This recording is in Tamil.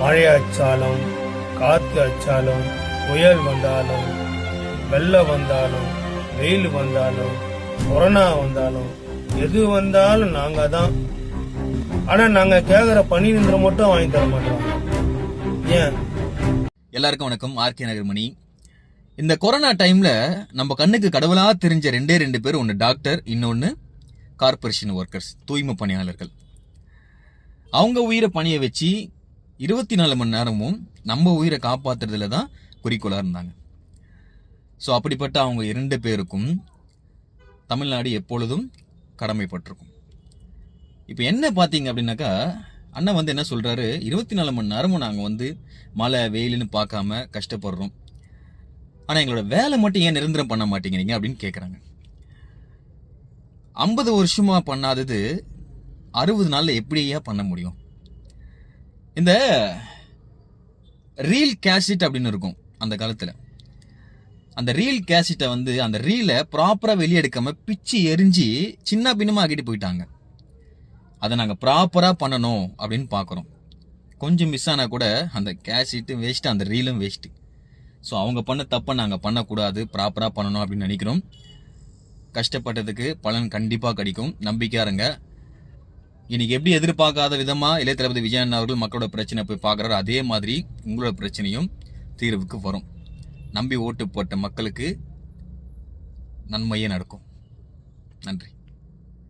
மழை அடிச்சாலும் காற்று அடிச்சாலும் புயல் வந்தாலும் வெள்ளம் வந்தாலும் வெயில் வந்தாலும் கொரோனா வந்தாலும் எது வந்தாலும் நாங்க தான். ஆனா நாங்க கேக்குற பணி நிந்திரம் மட்டும் வாங்கி தர மாட்டோம். ஏன்? எல்லாருக்கும் வணக்கம். ஆர்கே நகர்மணி. இந்த கொரோனா டைம்ல நம்ம கண்ணுக்கு கடவுளா தெரிஞ்ச ரெண்டு பேர், ஒன்னு டாக்டர், இன்னொன்னு கார்பரேஷன் ஒர்க்கர்ஸ், தூய்மை பணியாளர்கள். அவங்க உயிரை பணிய வச்சு 24 மணி நேரமும் நம்ம உயிரை காப்பாத்துறதுல தான் குறிக்கோளா இருந்தாங்க. ஸோ அப்படிப்பட்ட அவங்க 2 பேருக்கும் தமிழ்நாடு எப்பொழுதும் கடமைப்பட்டிருக்கும். இப்போ என்ன பார்த்தீங்க அப்படின்னாக்கா, அண்ணன் என்ன சொல்றாரு, 24 மணி நேரமும் நாங்கள் மழை வெயிலுன்னு பார்க்காம கஷ்டப்படுறோம், ஆனால் எங்களோட வேலை மட்டும் ஏன் நிரந்தரம் பண்ண மாட்டேங்கிறீங்க அப்படின்னு கேட்குறாங்க. 50 வருஷமா பண்ணாதது 60 நாள்ல எப்படியா பண்ண முடியும்? இந்த ரீல் கேசட் அப்படின்னு இருக்கும் அந்த காலத்துல. அந்த ரீல் கேசட்டை அந்த ரீலை ப்ராப்பரா வெளியே எடுக்காம பிச்சு எரிஞ்சு சின்ன பின்னமா ஆக்கிட்டு போயிட்டாங்க. அதை நாங்க ப்ராப்பரா பண்ணணும் அப்படின்னு பாக்குறோம். கொஞ்சம் மிஸ் ஆனா கூட அந்த கேசட்டும் வேஸ்ட், அந்த ரீலும் வேஸ்ட். ஸோ அவங்க பண்ண தப்ப நாங்க பண்ணக்கூடாது, ப்ராப்பரா பண்ணணும் அப்படின்னு நினைக்கிறோம். கஷ்டப்பட்டதுக்கு பலன் கண்டிப்பா கிடைக்கும், நம்பிக்கையா இருங்க. இன்னைக்கு எப்படி எதிர்பார்க்காத விதமா இளைய தளபதி விஜயன் அவர்கள் மக்களோட பிரச்சனை போய் பார்க்கறாரு, அதே மாதிரி உங்களோட பிரச்சனையும் தீர்வுக்கு வரும். நம்பி ஓட்டு போட்ட மக்களுக்கு நன்மையே நடக்கும். நன்றி.